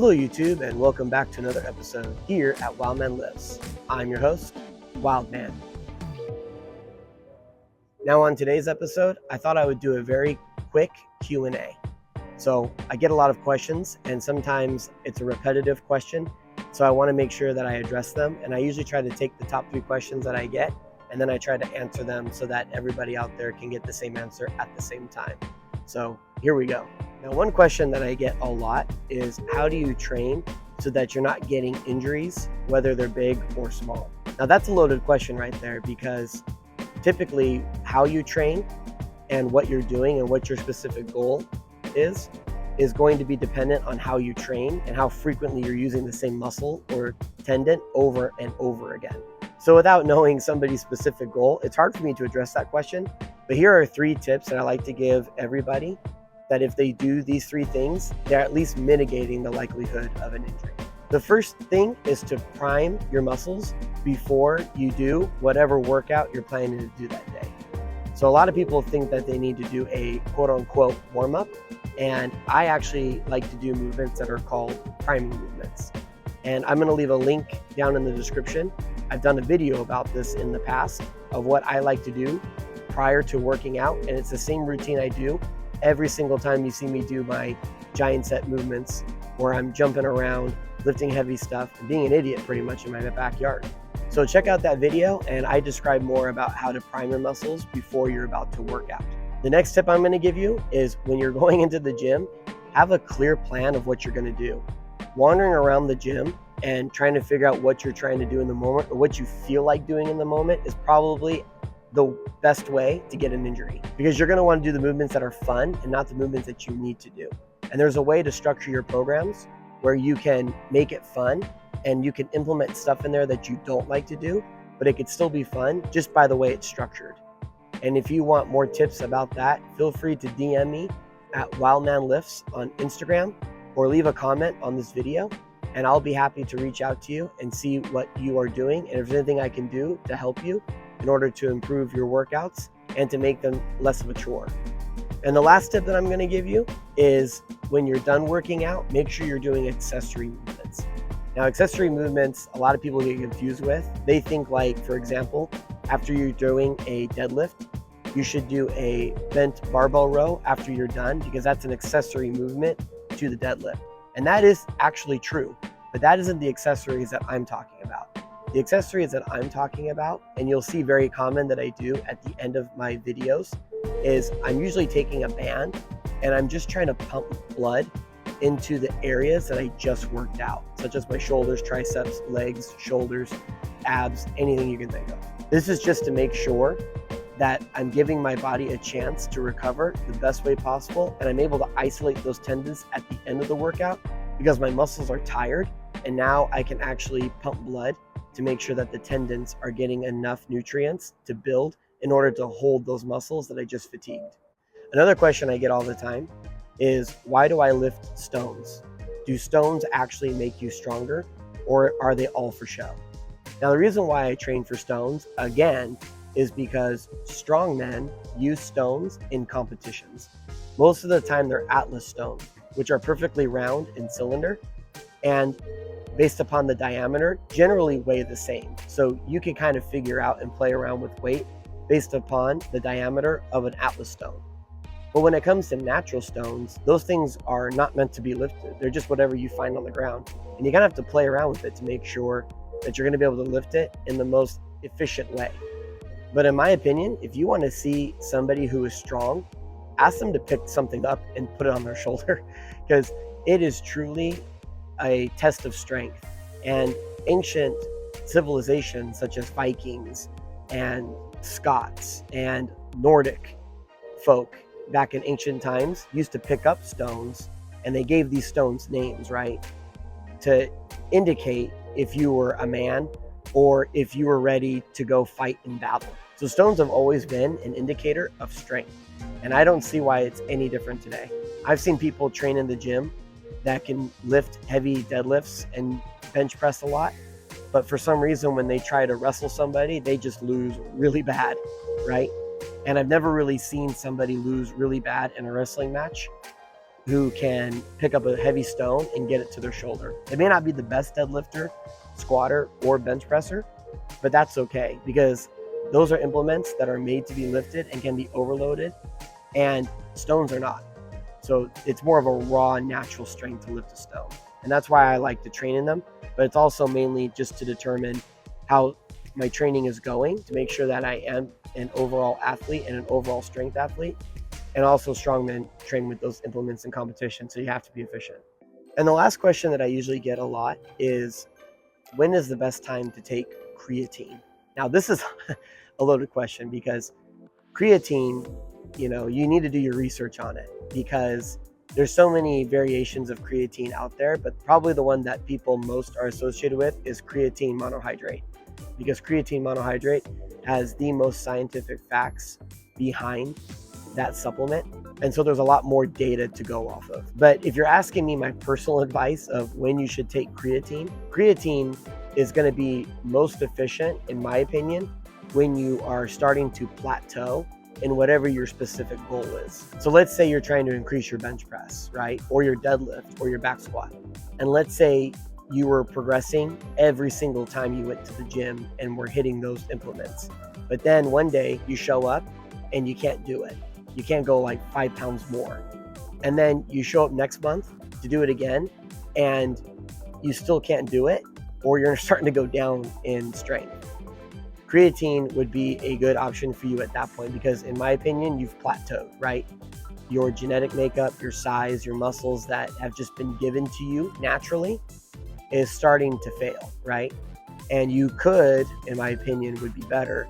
Hello YouTube, and welcome back to another episode here at WILDMAN Lives. I'm your host, WILDMAN. Now on today's episode, I thought I would do a very quick Q&A. So I get a lot of questions, and sometimes it's a repetitive question, so I want to make sure that I address them, and I usually try to take the top 3 questions that I get, and then I try to answer them so that everybody out there can get the same answer at the same time. So here we go. Now, one question that I get a lot is, how do you train so that you're not getting injuries, whether they're big or small? Now, that's a loaded question right there, because typically how you train and what you're doing and what your specific goal is going to be dependent on how you train and how frequently you're using the same muscle or tendon over and over again. So without knowing somebody's specific goal, it's hard for me to address that question. But here are 3 tips that I like to give everybody, that if they do these 3 things, they're at least mitigating the likelihood of an injury. The first thing is to prime your muscles before you do whatever workout you're planning to do that day. So a lot of people think that they need to do a quote unquote warm-up, and I actually like to do movements that are called priming movements. And I'm gonna leave a link down in the description. I've done a video about this in the past of what I like to do prior to working out, and it's the same routine I do every single time you see me do my giant set movements, where I'm jumping around, lifting heavy stuff, and being an idiot pretty much in my backyard. So check out that video, and I describe more about how to prime your muscles before you're about to work out. The next tip I'm going to give you is, when you're going into the gym, have a clear plan of what you're going to do. Wandering around the gym and trying to figure out what you're trying to do in the moment, or what you feel like doing in the moment, is probably the best way to get an injury, because you're going to want to do the movements that are fun and not the movements that you need to do. And there's a way to structure your programs where you can make it fun, and you can implement stuff in there that you don't like to do, but it could still be fun just by the way it's structured. And if you want more tips about that, feel free to DM me at WILDMANLifts on Instagram, or leave a comment on this video, and I'll be happy to reach out to you and see what you are doing, and if there's anything I can do to help you in order to improve your workouts and to make them less of a chore. And the last tip that I'm going to give you is, when you're done working out, make sure you're doing accessory movements. Now, accessory movements, a lot of people get confused with. They think, like, for example, after you're doing a deadlift, you should do a bent barbell row after you're done, because that's an accessory movement to the deadlift. And that is actually true, but that isn't the accessories that I'm talking about. The accessories that I'm talking about, and you'll see very common that I do at the end of my videos, is I'm usually taking a band and I'm just trying to pump blood into the areas that I just worked out, such as my shoulders, triceps, legs, shoulders, abs, anything you can think of. This is just to make sure that I'm giving my body a chance to recover the best way possible, and I'm able to isolate those tendons at the end of the workout, because my muscles are tired, and now I can actually pump blood to make sure that the tendons are getting enough nutrients to build in order to hold those muscles that I just fatigued. Another question I get all the time is, why do I lift stones? Do stones actually make you stronger, or are they all for show? Now, the reason why I train for stones, again, is because strong men use stones in competitions. Most of the time they're Atlas stones, which are perfectly round in cylinder, and based upon the diameter, generally weigh the same. So you can kind of figure out and play around with weight based upon the diameter of an Atlas stone. But when it comes to natural stones, those things are not meant to be lifted. They're just whatever you find on the ground. And you kind of have to play around with it to make sure that you're going to be able to lift it in the most efficient way. But in my opinion, if you want to see somebody who is strong, ask them to pick something up and put it on their shoulder, because it is truly a test of strength. And ancient civilizations such as Vikings and Scots and Nordic folk back in ancient times used to pick up stones, and they gave these stones names, right? To indicate if you were a man or if you were ready to go fight in battle. So stones have always been an indicator of strength, and I don't see why it's any different today. I've seen people train in the gym that can lift heavy deadlifts and bench press a lot, but for some reason when they try to wrestle somebody, they just lose really bad, right? And I've never really seen somebody lose really bad in a wrestling match who can pick up a heavy stone and get it to their shoulder. They may not be the best deadlifter, squatter, or bench presser, but that's okay because those are implements that are made to be lifted and can be overloaded, and stones are not. So it's more of a raw, natural strength to lift a stone. And that's why I like to train in them, but it's also mainly just to determine how my training is going, to make sure that I am an overall athlete and an overall strength athlete, and also strongman train with those implements in competition. So you have to be efficient. And the last question that I usually get a lot is, when is the best time to take creatine? Now, this is a loaded question because creatine, you need to do your research on it because there's so many variations of creatine out there, but probably the one that people most are associated with is creatine monohydrate, because creatine monohydrate has the most scientific facts behind that supplement. And so there's a lot more data to go off of. But if you're asking me my personal advice of when you should take creatine is going to be most efficient, in my opinion, when you are starting to plateau in whatever your specific goal is. So let's say you're trying to increase your bench press, right? Or your deadlift or your back squat. And let's say you were progressing every single time you went to the gym and were hitting those implements. But then one day you show up and you can't do it. You can't go like 5 pounds more. And then you show up next month to do it again and you still can't do it, or you're starting to go down in strength. Creatine would be a good option for you at that point because, in my opinion, you've plateaued, right? Your genetic makeup, your size, your muscles that have just been given to you naturally is starting to fail, right? And you could, in my opinion, would be better,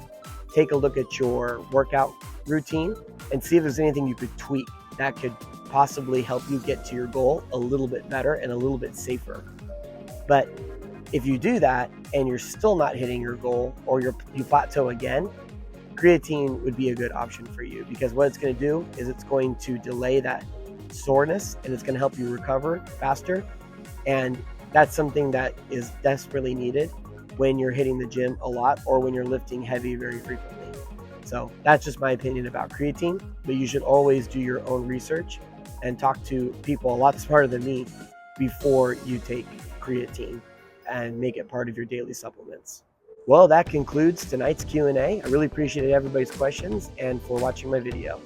take a look at your workout routine and see if there's anything you could tweak that could possibly help you get to your goal a little bit better and a little bit safer. But if you do that and you're still not hitting your goal, or you plateau again, creatine would be a good option for you, because what it's going to do is it's going to delay that soreness and it's going to help you recover faster. And that's something that is desperately needed when you're hitting the gym a lot or when you're lifting heavy very frequently. So that's just my opinion about creatine, but you should always do your own research and talk to people a lot smarter than me before you take creatine and make it part of your daily supplements. Well, that concludes tonight's Q&A. I really appreciated everybody's questions and for watching my video.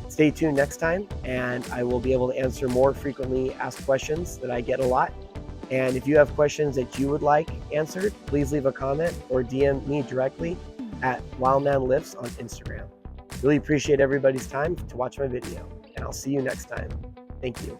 Stay tuned next time, and I will be able to answer more frequently asked questions that I get a lot. And if you have questions that you would like answered, please leave a comment or DM me directly at WILDMAN Lifts on Instagram. Really appreciate everybody's time to watch my video, and I'll see you next time. Thank you.